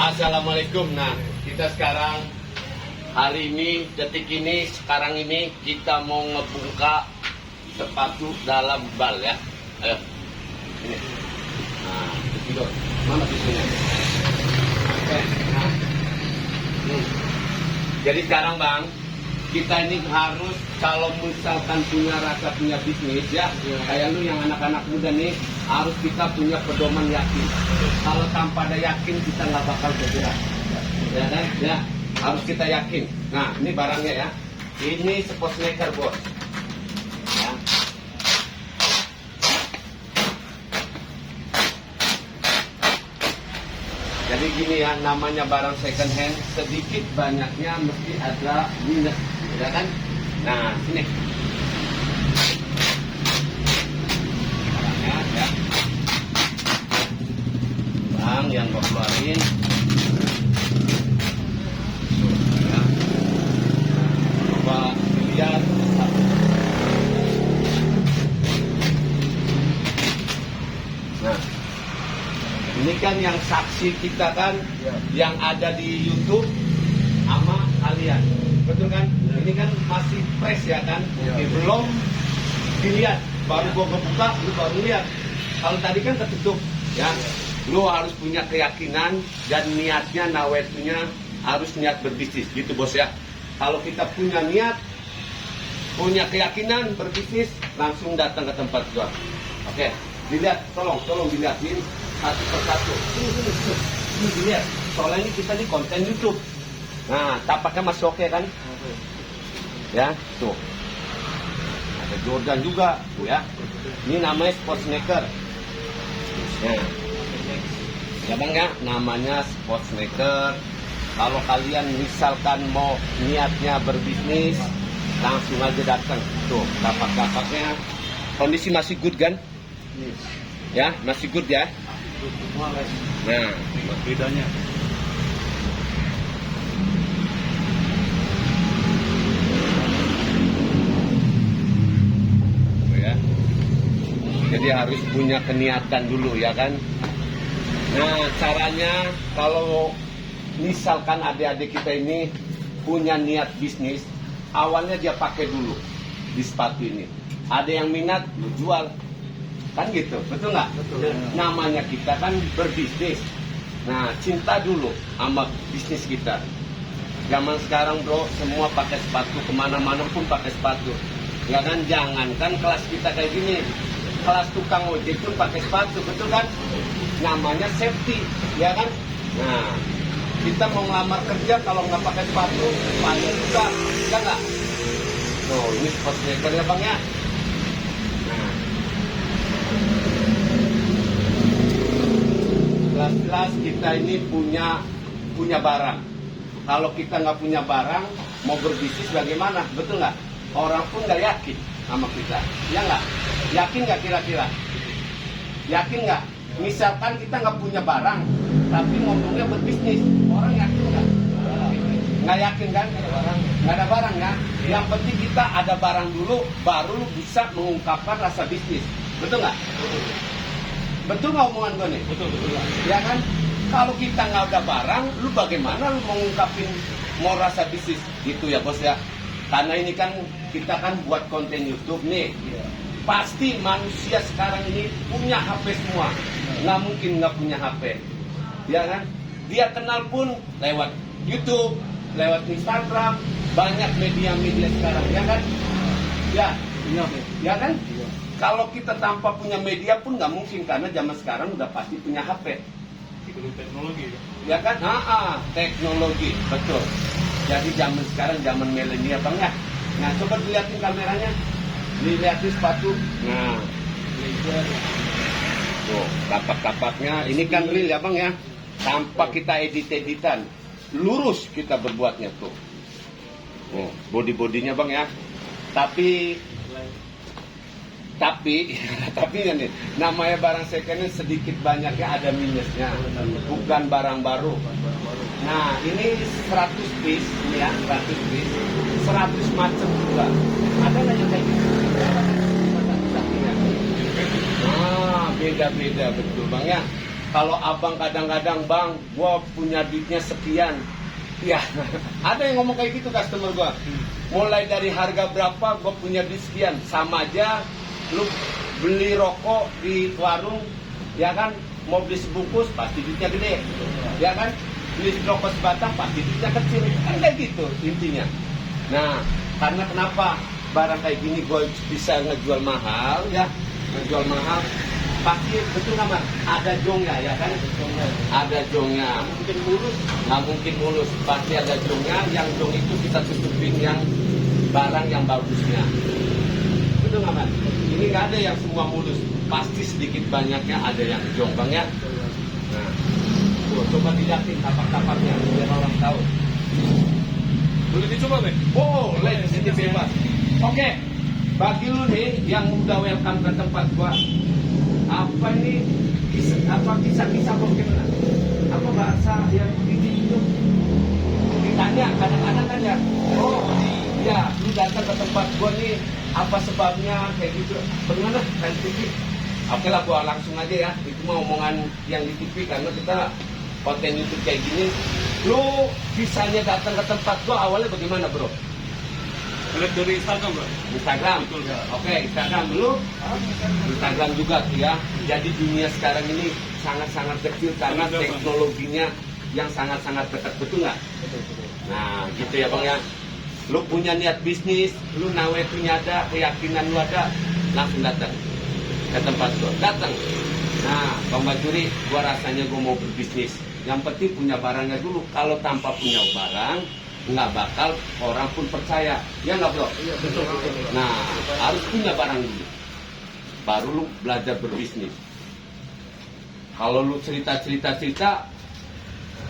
Assalamualaikum. Nah, kita sekarang hari ini, detik ini, sekarang ini kita mau ngebuka sepatu dalam bal ya. Ayo, ini. Nah, itu mana pisaunya? Oke, nah. Jadi sekarang Bang, kita ini harus kalau misalkan punya bisnis ya, kayak lu yang anak-anak muda nih, harus kita punya pedoman yakin. Kalau tanpa ada yakin kita nggak bakal bergerak, ya kan? Ya, harus kita yakin. Nah, ini barangnya ya. Ini sport sneaker bos. Ya. Jadi gini ya, namanya barang second hand, sedikit banyaknya mesti ada minus, ya kan? Nah, sini. Barangnya ya. Bang, yang gua keluarin. Ya. Coba lihat. Nah. Ini kan yang saksi kita kan, yang ada di YouTube sama kalian, betul kan? Ini kan masih fresh ya kan? Belum dilihat, baru gua buka, lu baru lihat. Kalau tadi kan tertutup, ya. Lu harus punya keyakinan dan niatnya, nawetunya harus niat berbisnis, gitu bos ya. Kalau kita punya niat, punya keyakinan berbisnis, langsung datang ke tempat gua. Oke, dilihat, tolong dilihatin satu persatu. Ini dilihat. Soalnya ini kita di konten YouTube. Nah, tapaknya masih oke kan? Ya, tuh. Ada Jordan juga, tuh ya. Ini namanya sport sneaker. Nah, ya bang ya, namanya sport sneaker. Kalau kalian misalkan mau niatnya berbisnis, langsung aja datang. Tuh, tapak-tapaknya. Kondisi masih good kan? Ya, masih good ya. Nah, bedanya. Ya. Jadi harus punya keniatan dulu ya kan. Nah, caranya kalau misalkan adik-adik kita ini punya niat bisnis, awalnya dia pakai dulu di sepatu ini. Ada yang minat, lu jual. Kan gitu, betul nggak? Betul. Namanya kita kan berbisnis. Nah, cinta dulu sama bisnis kita. Zaman sekarang bro, semua pakai sepatu, kemana-mana pun pakai sepatu. Ya kan, jangankan kelas kita kayak gini, kelas tukang ojek pun pakai sepatu, betul kan? Namanya safety, ya kan? Nah, kita mau ngelamar kerja kalau nggak pakai sepatu, payah juga, ya nggak? Tuh, ini sport sneaker ya bang ya. Jelas-jelas kita ini punya barang. Kalau kita nggak punya barang, mau berbisnis bagaimana? Betul nggak? Orang pun nggak yakin sama kita. Ya nggak? Yakin nggak kira-kira? Yakin nggak? Misalkan kita nggak punya barang, tapi ngomongnya berbisnis, orang yakin nggak? Nggak yakin kan? Nggak ada barang ya? Yang penting kita ada barang dulu, baru bisa mengungkapkan rasa bisnis. Betul nggak? Betul nggak omongan gue nih? Betul. Ya kan? Kalau kita nggak ada barang, lu bagaimana lu mengungkapin mau rasa bisnis? Gitu ya bos ya. Karena ini kan kita kan buat konten YouTube nih. Pasti manusia sekarang ini punya HP semua. Nggak mungkin nggak punya HP. Ya kan? Dia kenal pun lewat YouTube, lewat Instagram, banyak media-media sekarang. Ya kan? Ya kan? Kalau kita tanpa punya media pun nggak mungkin, karena zaman sekarang udah pasti punya HP. Teknologi ya kan? Teknologi, betul. Jadi zaman sekarang zaman milenial bang ya. Nah, coba dilihatin kameranya, dilihatin sepatu. Nah, tuh tapak-tapaknya. Ini kan real ya bang ya, tanpa kita edit-editan, lurus kita berbuatnya tuh. Body-bodinya bang ya. Tapi nih, namanya barang second hand sedikit banyaknya ada minusnya, bukan barang baru. Nah, ini 100 piece, ini ya, 100 piece, 100 macam juga. Ada nggak yang kayak gitu? Nah, beda-beda betul bang ya. kalau abang kadang-kadang, bang, gua punya duitnya sekian. Ya, ada yang ngomong kayak gitu customer gua. Mulai dari harga berapa, gua punya duit sekian. Sama aja, lu beli rokok di warung, ya kan, mau beli sebungkus pasti duitnya gede, ya kan, beli rokok sebatang pasti duitnya kecil, kan kayak gitu intinya. Nah, karena kenapa barang kayak gini gue bisa ngejual mahal, ya, ngejual mahal, pasti betul nggak, Mas? Ada jongnya, ya kan? Ada jongnya. Mungkin lurus. Nggak mungkin mulus, pasti ada jongnya. Yang jong itu kita tutupin yang barang yang bagusnya. Betul nggak, Mas? Ini nggak ada yang semua mulus, pasti sedikit banyaknya ada yang jong, bang, ya. Nah, tuh, coba dilihatin tapak-tapaknya biar orang tahu. Boleh dicoba, Bang? Boleh, di sini bebas. Oke, bagi lu nih yang udah welcome ke tempat gua, apa ini kisah-kisah bagaimana? Apa bahasa yang begini itu? Ditanya kadang-kadang kan ya, oh ya, lu datang ke tempat gua nih, apa sebabnya kayak gitu? Bagaimana? Kan TV. Oke lah, gua langsung aja ya. Itu mah omongan yang di TV karena kita konten YouTube kayak gini. Lu bisanya datang ke tempat gua awalnya bagaimana, bro? Lihat dari Instagram, Bro. Instagram. Betul, ya. Oke, Instagram dulu. Instagram juga tuh ya. Jadi dunia sekarang ini sangat-sangat kecil karena teknologinya yang sangat-sangat dekat, betul nggak? Betul. Nah, gitu ya, Bang, ya. Lu punya niat bisnis, lu nawaitunya ada, keyakinan lu ada, langsung datang ke tempat gua. Datang. Nah, Bang Bajuri, gua rasanya gua mau berbisnis. Yang penting punya barangnya dulu. Kalau tanpa punya barang, nggak bakal orang pun percaya. Ya nggak, bro? Iya, betul. Nah, harus punya barang dulu. Baru lu belajar berbisnis. Kalau lu cerita,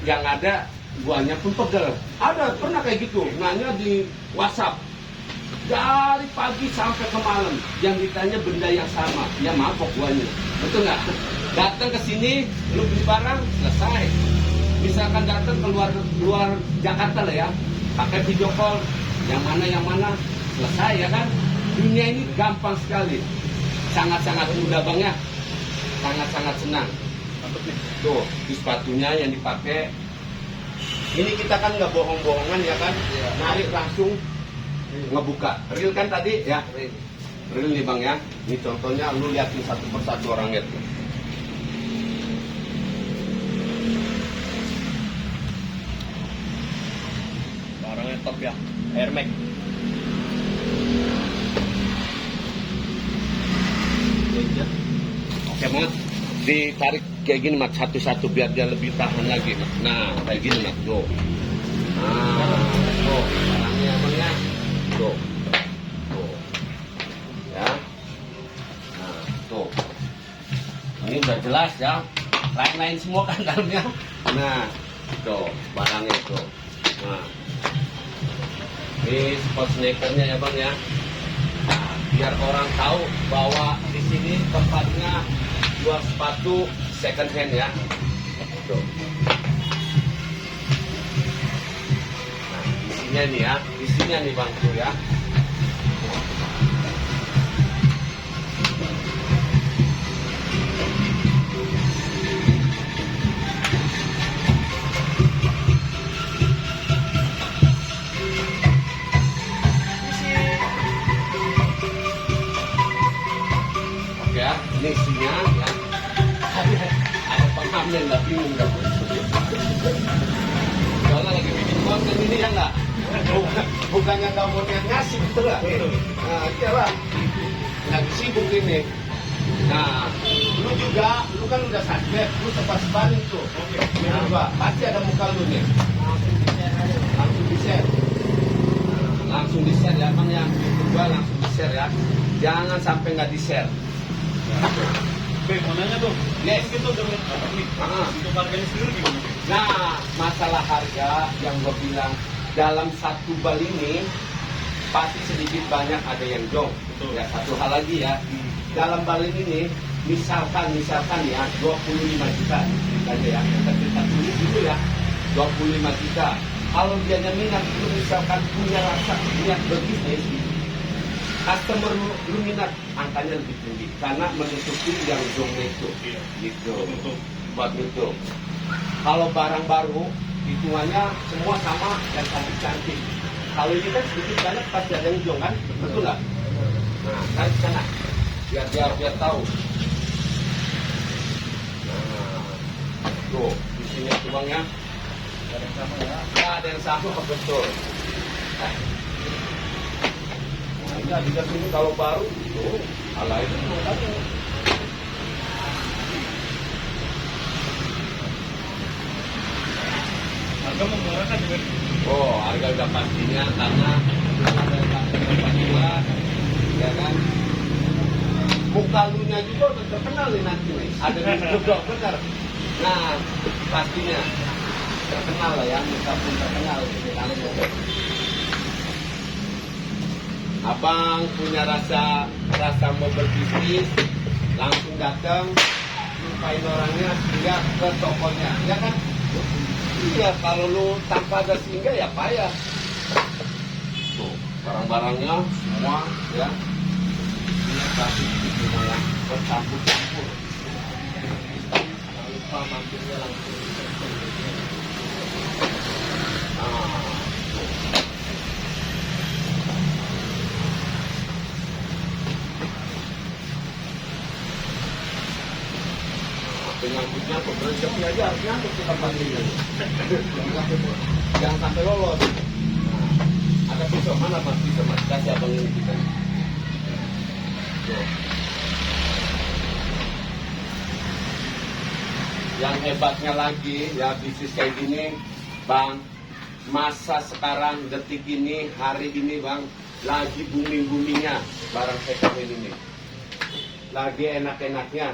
yang ada guanya pun pegel. Ada, pernah kayak gitu. Nanya di WhatsApp. Dari pagi sampai ke malam. Yang ditanya benda yang sama. Ya mabok guanya. Betul nggak? Datang ke sini, lu beli barang, selesai. Misalkan datang ke luar Jakarta lah ya, pakai video call, yang mana, selesai ya kan. Dunia ini gampang sekali, sangat-sangat mudah, Bang, ya, sangat-sangat senang. Mantap nih. Tuh, di sepatunya yang dipakai. Ini kita kan nggak bohong-bohongan ya kan, narik langsung ngebuka. Real kan tadi ya? Real nih, Bang, ya. Ini contohnya, lu liatin satu persatu orangnya tuh. Barangnya top ya. Air Max. Oke, Mat. Ditarik kayak gini, Mat, satu-satu biar dia lebih tahan lagi, Mat. Nah, kayak gini, Mat. Tuh. Nah, tuh. Barangnya, Bang, ya. Tuh. Tuh. Ya. Nah, tuh. Ini udah jelas ya. Lain-lain semua kan dalamnya. Nah, tuh. Barangnya tuh. Nah. Ini spot sneakernya ya, Bang, ya. Nah, biar orang tahu bahwa di sini tempatnya jual sepatu second hand ya. Tuh. Nah, isinya nih ya, isinya nih, Bang, tuh ya. Oke ya, ini isinya ya. Ada pengamen nggak bingung nggak? Soalnya lagi bikin konten ini ya nggak? Bukannya nggak mau niat ngasih, betul nggak? Nah, iyalah. Lagi sibuk ini. Nah, lu kan udah subscribe, lu sebar-sebarin tuh. Nah, Pak, pasti ada muka lu nih. Langsung di-share. Langsung di-share ya, Bang, ya. Coba langsung di-share ya. Jangan sampai nggak di-share. Bang, mau nanya dong. Yes. Kita udah lihat barang nih. Untuk harganya sendiri gimana? Nah, masalah harga yang gue bilang dalam satu bal ini pasti sedikit banyak ada yang jong. Betul. Ya, satu hal lagi ya, dalam bal ini misalkan ya 25 juta aja ya, kita tulis dulu ya 25 juta. Kalau dia minat, lu misalkan punya rasa niat berbisnis, customer lu minat, angkanya lebih tinggi karena menutupi yang jong itu. Iya. Gitu. Betul. buat YouTube. Kalau barang baru hitungannya semua sama dan cantik. Kalau ini kan sedikit banyak pasti ada yang jong kan, betul nggak? Nah, tarik ke sana, biar tahu. Nah, tuh di sini tuangnya Ada yang sama ya. nggak ada yang sama, betul. Nah, ini Adidas ini kalau baru, tuh, ala itu makanya. Harga memurahkan juga. Oh, harga udah pastinya karena ada tempat dua, ya kan? Muka lunya juga udah terkenal nih nanti nih. Ada di YouTube benar. Nah, pastinya terkenal lah ya, muka pun terkenal. Abang punya rasa mau berbisnis, langsung datang, lupain orangnya, singgah ke tokonya, ya kan? Iya, kalau lu tanpa ada singgah ya payah. Tuh, barang-barangnya semua ya. Ini pasti semuanya bercampur-campur. Jangan lupa mampirnya langsung. Nah, penyambutnya pemerintahnya aja harus nyambut kita panggilnya. Jangan sampai lolos. Nah, ada pisau mana mas pisau mas? Kasih abang ini kita. Tuh. Yang hebatnya lagi ya bisnis kayak gini, bang. Masa sekarang detik ini hari ini bang lagi booming-boomingnya barang second hand ini. Lagi enak-enaknya.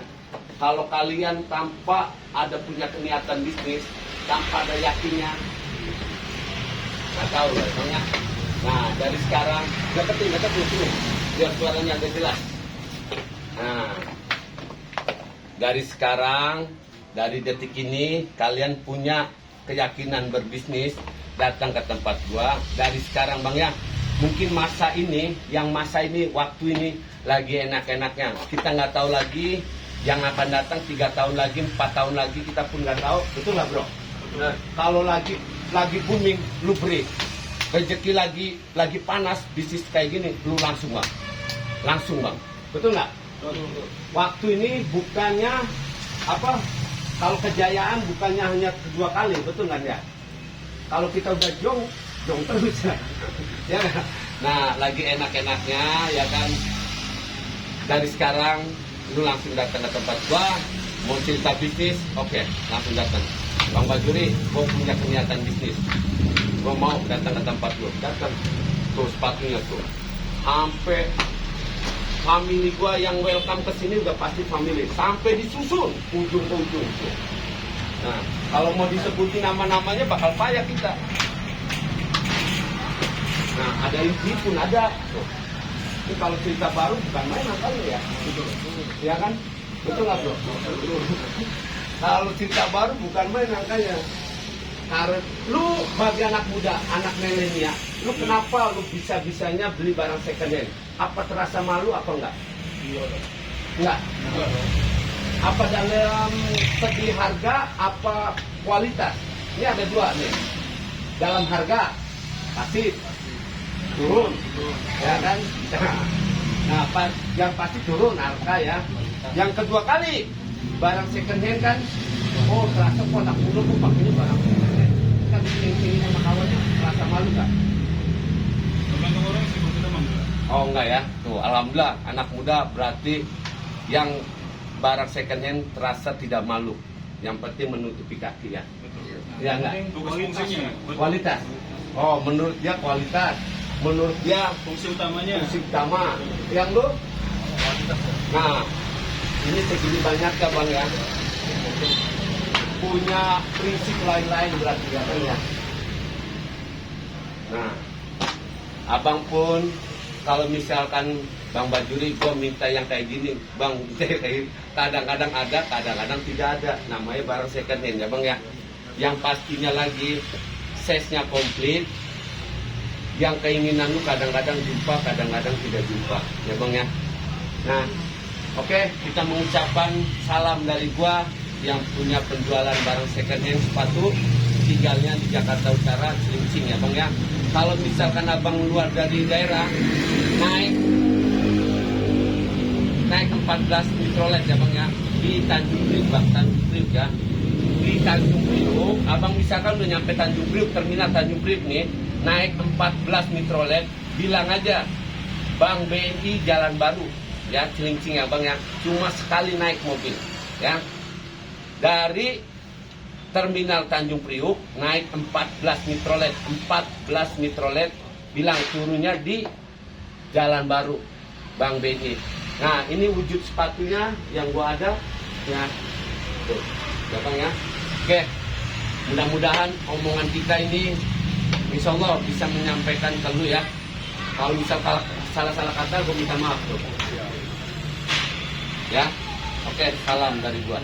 Kalau kalian tanpa ada punya niatan bisnis, tanpa ada yakinnya, nggak tahu ya, soalnya. Nah, dari sekarang, deketin sini, biar suaranya agak jelas. Nah, dari sekarang, dari detik ini, kalian punya keyakinan berbisnis, datang ke tempat gua. Dari sekarang bang ya, mungkin masa ini, waktu ini lagi enak-enaknya. Kita nggak tahu lagi. Yang akan datang 3 tahun lagi, 4 tahun lagi kita pun nggak tahu, betul nggak bro? Nah, kalau lagi booming, lu beri rezeki lagi panas, bisnis kayak gini, lu langsung bang, betul nggak? Waktu ini bukannya apa? Kalau kejayaan bukannya hanya kedua kali, betul nggak ya? Kalau kita udah jong terus ya kan? Nah, lagi enak-enaknya ya kan? Dari sekarang lu langsung datang ke tempat gua, mau cerita bisnis, oke, langsung datang. Bang Bajuri, gua punya niatan bisnis, gua mau datang ke tempat lu, datang. Tuh sepatunya tuh, sampai family gua yang welcome ke sini udah pasti family, sampai disusun ujung ke ujung tuh. Nah, kalau mau disebutin nama-namanya bakal payah kita. Nah, ada ini pun ada tuh. Ini kalau cerita baru bukan main kali ya, betul, ya kan? Betul nggak bro? Kalau cerita baru bukan main angkanya. Karena lu bagi anak muda, anak milenial, lu kenapa lu bisa-bisanya beli barang second hand? Apa terasa malu apa enggak? Enggak. Apa dalam segi harga, apa kualitas? Ini ada dua nih. Dalam harga pasti turun, ya kan? Nah, yang pasti turun harga ya. Yang kedua kali barang second hand kan, oh terasa kok anak muda kok pakainya barang second hand. Kan ini sama kawannya, terasa malu nggak? Tergantung orang sih, kita enggak. Oh enggak ya, tuh alhamdulillah anak muda berarti yang barang second hand terasa tidak malu. Yang penting menutupi kaki ya. Betul. Ya enggak? Tugas fungsinya. Kualitas. Oh menurut dia kualitas. Menurut dia Fungsi utamanya. fungsi utama. Yang lu? Nah, ini segini banyak ya bang ya. Punya prinsip lain-lain berarti ya bang ya. Nah, abang pun kalau misalkan Bang Bajuri gue minta yang kayak gini, bang, kadang-kadang ada, kadang-kadang tidak ada. Namanya barang second hand ya bang ya. Yang pastinya lagi size-nya komplit. Yang keinginan lu kadang-kadang jumpa, kadang-kadang tidak jumpa, ya bang ya. Nah, oke, kita mengucapkan salam dari gua yang punya penjualan barang second hand sepatu, tinggalnya di Jakarta Utara, Cilincing ya bang ya. Kalau misalkan abang luar dari daerah, naik 14 mikrolet ya bang ya, di Tanjung Priok bang, Tanjung Priok ya. Di Tanjung Priok, abang misalkan udah nyampe Tanjung Priok, terminal Tanjung Priok nih, naik 14 mikrolet, bilang aja Bang BNI Jalan Baru ya, Cilincing ya bang ya, cuma sekali naik mobil ya. Dari terminal Tanjung Priok naik 14 mikrolet, bilang turunnya di Jalan Baru Bang BNI. Nah ini wujud sepatunya yang gua ada ya, tuh ya bang ya. Oke, mudah-mudahan omongan kita ini insya Allah bisa menyampaikan ke lu ya. Kalau misal salah-salah kata gue minta maaf tuh ya. Oke, salam dari gua.